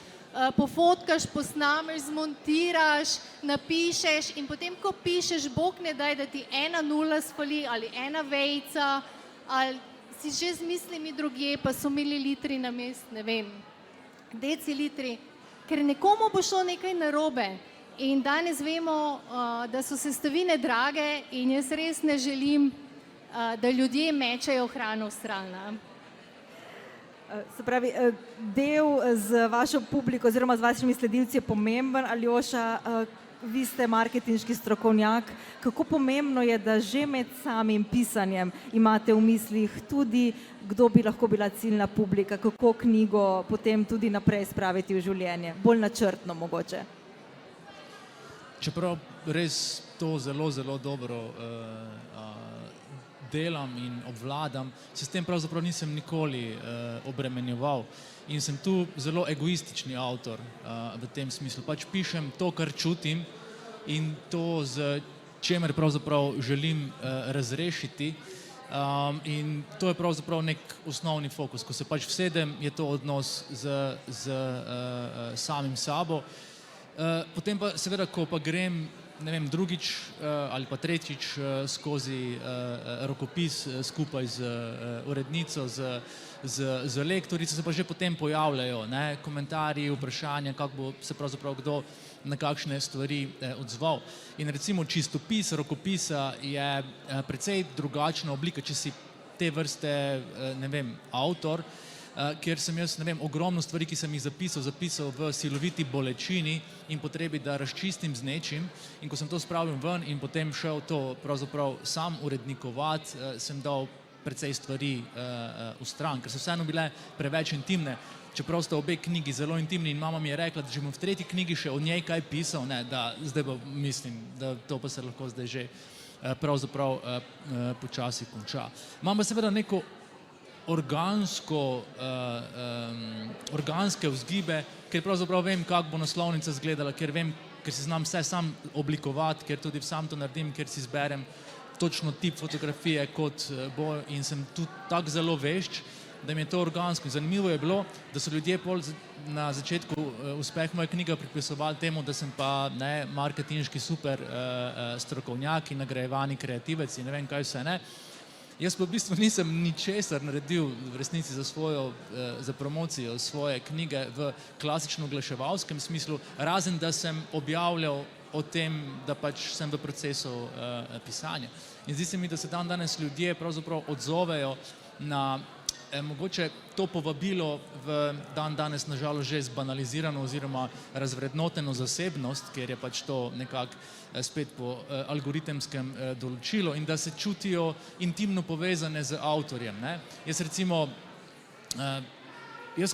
pofotkaš, posnameš, zmontiraš, napišeš in potem, ko pišeš, Bog ne daj, da ti 1 nula sfali ali 1 vejica ali si že z mislimi drugje, pa so mililitri namest, ne vem, decilitri, ker nekomu bo šlo nekaj narobe. In danes vemo, da so sestavine drage in jaz res ne želim, da ljudje mečejo hrano v stran. Se pravi, del z vašo publiko oziroma z vašimi sledilci je pomemben. Aljoša, vi ste marketinški strokovnjak. Kako pomembno je, da že med samim pisanjem imate v mislih tudi, kdo bi lahko bila ciljna publika, kako knjigo potem tudi naprej spraviti v življenje, bolj načrtno mogoče? Čeprav res to zelo, zelo dobro delam in obvladam, se s tem pravzaprav nisem nikoli obremenjeval in sem tu zelo egoistični avtor v tem smislu. Pač pišem to, kar čutim in to, z čemer pravzaprav želim razrešiti in to je pravzaprav nek osnovni fokus. Ko se pač vsedem, je to odnos z samim sabo. Potem pa seveda, ko pa grem, ne vem, drugič ali pa tretjič skozi rokopis skupaj z urednico, z lektorico, se pa že potem pojavljajo komentarji, vprašanja, kako bo se pravzaprav kdo na kakšne stvari odzval. In recimo čistopis rokopisa je precej drugačna oblika, če si te vrste, ne vem, avtor, kjer sem jaz, ne vem, ogromno stvari, ki sem jih zapisal v siloviti bolečini in potrebi, da razčistim z nečim. In ko sem to spravil ven in potem šel to pravzaprav sam urednikovati, sem dal precej stvari v stran, ker so vseeno bile preveč intimne. Čeprav sta obe knjigi zelo intimni in mama mi je rekla, da že bom v tretji knjigi še o njej kaj pisal, da zdaj pa mislim, da to pa se lahko zdaj že pravzaprav počasi konča. Imam pa seveda neko organske vzgibe, ker pravzaprav vem, kako bo naslovnica izgledala, ker vem, ker si znam vse sam oblikovati, ker tudi sam to naredim, ker si izberem točno tip fotografije, kot bo, in sem tudi tako zelo vešč, da mi je to organsko. In zanimivo je bilo, da so ljudje pol na začetku uspeh moje knjige pripisovali temu, da sem pa marketinški super strokovnjak in nagrajevani kreativec in ne vem kaj vse ne. Jaz pa v bistvu nisem ničesar naredil v resnici za promocijo svoje knjige v klasično oglaševalskem smislu, razen da sem objavljal o tem, da pač sem v procesu pisanja. In zdi se mi, da se danes ljudje pravzaprav odzovejo na mogoče to povabilo v danes nažalost že zbanalizirano oziroma razvrednoteno zasebnost, ker je pač to nekako spet po algoritemskem določilu, in da se čutijo intimno povezane z avtorjem. Jaz recimo,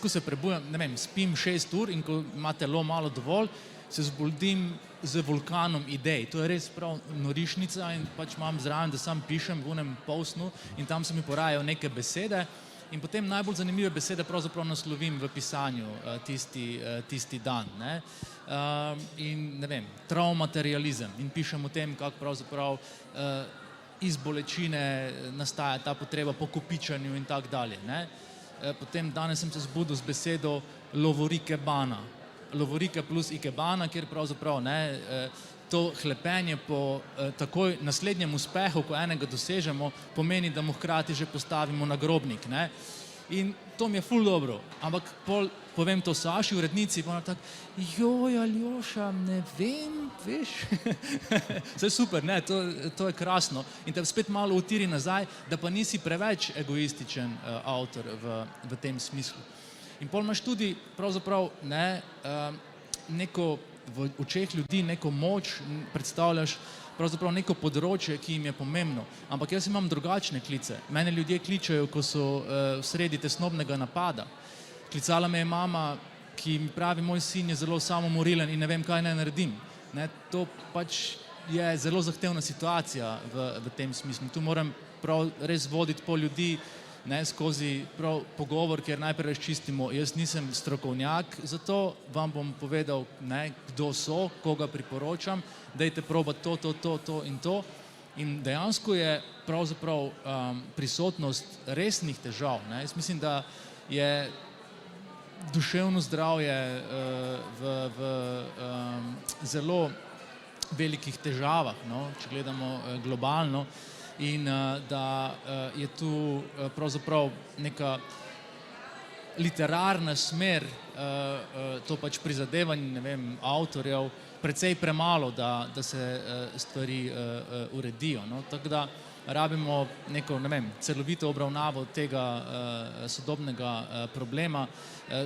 ko se prebujam, ne vem, spim 6 ur in ko ima telo malo dovolj, se zbudim z vulkanom idej. To je res prav norišnica in pač imam zraven, da sam pišem v onem polsnu in tam se mi porajajo neke besede. In potem najbolj zanimive besede pravzaprav naslovim v pisanju tisti dan. In ne vem, traumaterializem in pišem o tem, kako pravzaprav iz bolečine nastaja ta potreba po kopičanju in tako dalje. Potem danes sem se zbudil z besedo lovorikebana. Lovorike plus ikebana, kjer pravzaprav to hlepenje po takoj naslednjem uspehu, ko enega dosežemo, pomeni, da mu hkrati že postavimo nagrobnik. In to mi je ful dobro, ampak povem to Saši, urednici, pa ona tako, joj, Aljoša, ne vem, veš, vse super, to je krasno in te spet malo utiri nazaj, da pa nisi preveč egoističen avtor v tem smislu. In pol imaš tudi pravzaprav neko v očeh ljudi neko moč, predstavljaš pravzaprav neko področje, ki jim je pomembno. Ampak jaz imam drugačne klice. Mene ljudje kličejo, ko so v sredi tesnobnega napada. Klicala me je mama, ki mi pravi, moj sin je zelo samomorilen in ne vem, kaj naj naredim. To pač je zelo zahtevna situacija v tem smislu. Tu moram prav res voditi po ljudi, skozi prav pogovor, kjer najprej razčistimo, jaz nisem strokovnjak, zato vam bom povedal, kdo so, koga priporočam, dajte probati to in to. In dejansko je pravzaprav prisotnost resnih težav. Jaz mislim, da je duševno zdravje v zelo velikih težavah, če gledamo globalno, in da je tu pravzaprav neka literarna smer, to pač prizadevanje, ne vem, avtorjev, precej premalo, da se stvari uredijo. Tako da rabimo neko, ne vem, celovito obravnavo tega sodobnega problema.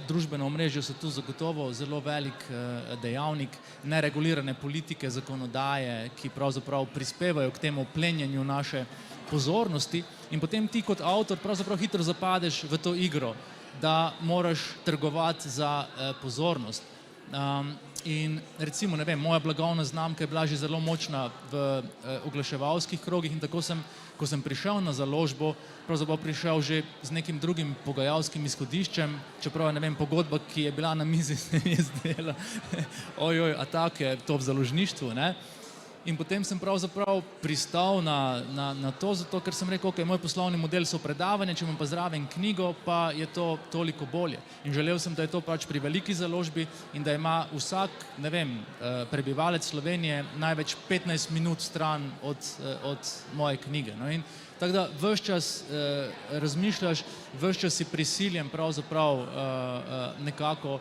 Družbena omrežja so tu zagotovo zelo velik dejavnik, neregulirane politike, zakonodaje, ki pravzaprav prispevajo k temu plenjenju naše pozornosti in potem ti kot avtor pravzaprav hitro zapadeš v to igro, da moraš trgovati za pozornost. In recimo, ne vem, moja blagovna znamka je bila že zelo močna v oglaševalskih krogih in tako sem, ko sem prišel na založbo, pravzaprav prišel že z nekim drugim pogajalskim izhodiščem, čeprav je, ne vem, pogodba, ki je bila na mizi, se mi je zdela, ojoj, a tak je to v založništvu, In potem sem pravzaprav pristal na to, zato ker sem rekel, ok, moj poslovni model so predavanja, če imam pa zraven knjigo, pa je to toliko bolje. In želel sem, da je to pač pri veliki založbi in da ima vsak, ne vem, prebivalec Slovenije največ 15 minut stran od moje knjige. In tako da ves čas razmišljaš, ves čas si prisiljen pravzaprav nekako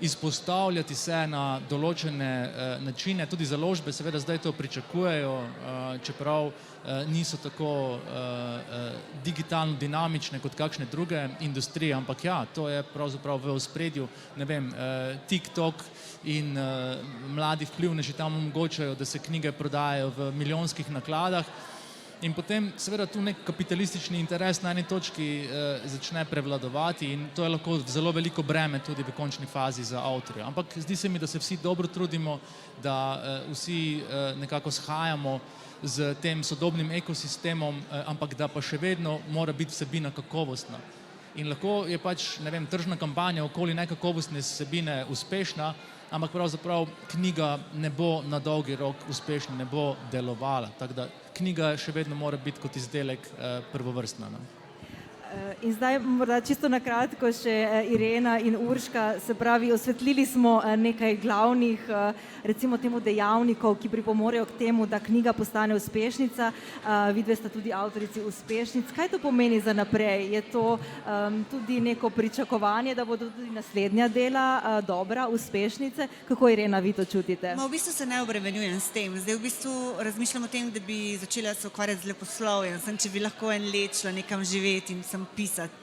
izpostavljati se na določene načine, tudi založbe seveda zdaj to pričakujejo, čeprav niso tako digitalno dinamične kot kakšne druge industrije, ampak ja, to je pravzaprav v ospredju, ne vem, TikTok in mladi vplivneži tam omogočajo, da se knjige prodajajo v milijonskih nakladah. In potem seveda tu nek kapitalistični interes na eni točki začne prevladovati in to je lahko zelo veliko breme tudi v končni fazi za avtorja. Ampak zdi se mi, da se vsi dobro trudimo, da vsi nekako shajamo z tem sodobnim ekosistemom, ampak da pa še vedno mora biti vsebina kakovostna. In lahko je pač, ne vem, tržna kampanja okoli nekakovostne vsebine uspešna, ampak pravzaprav knjiga ne bo na dolgi rok uspešna, ne bo delovala. Tako da knjiga še vedno mora biti kot izdelek prvovrstna. No. In zdaj morda čisto na kratko še Irena in Urška, se pravi, osvetlili smo nekaj glavnih, recimo temu dejavnikov, ki pripomorejo k temu, da knjiga postane uspešnica. Vidve sta tudi avtorici uspešnic. Kaj to pomeni za naprej? Je to tudi neko pričakovanje, da bodo tudi naslednja dela dobra, uspešnice? Kako, Irena, vi to čutite? V bistvu se ne obremenjujem s tem. Zdaj v bistvu razmišljam o tem, da bi začela se ukvarjati z leposlovjem. Če bi lahko en let šla nekam živeti in sem pisati,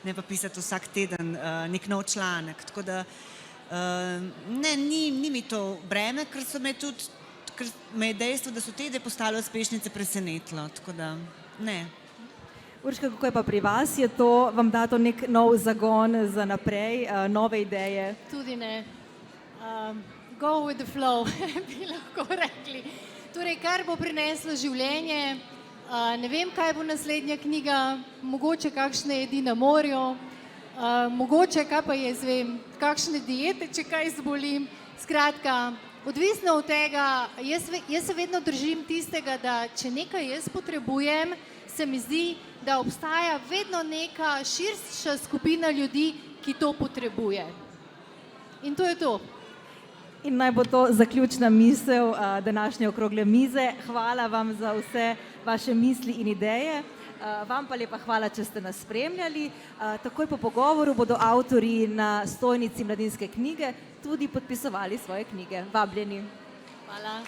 ne pa pisati vsak teden nek nov članek. Tako da ne, ni mi to breme, ker me je dejstvo, da so te ideje postale uspešnice, presenetilo. Tako da ne. Urška, kako je pa pri vas? Je to, vam da to nek nov zagon za naprej, nove ideje? Tudi ne. Go with the flow, bi lahko rekli. Torej, kar bo prineslo življenje, ne vem, kaj bo naslednja knjiga, mogoče kakšne jedi na morju, mogoče, kaj pa jaz vem, kakšne diete, če kaj zbolim. Skratka, odvisno od tega, jaz se vedno držim tistega, da če nekaj jaz potrebujem, se mi zdi, da obstaja vedno neka širša skupina ljudi, ki to potrebuje. In to je to. In naj bo to zaključna misel današnje okrogle mize. Hvala vam za vse vaše misli in ideje. Vam pa lepa hvala, če ste nas spremljali. Takoj po pogovoru bodo avtorji na stojnici Mladinske knjige tudi podpisovali svoje knjige. Vabljeni. Hvala.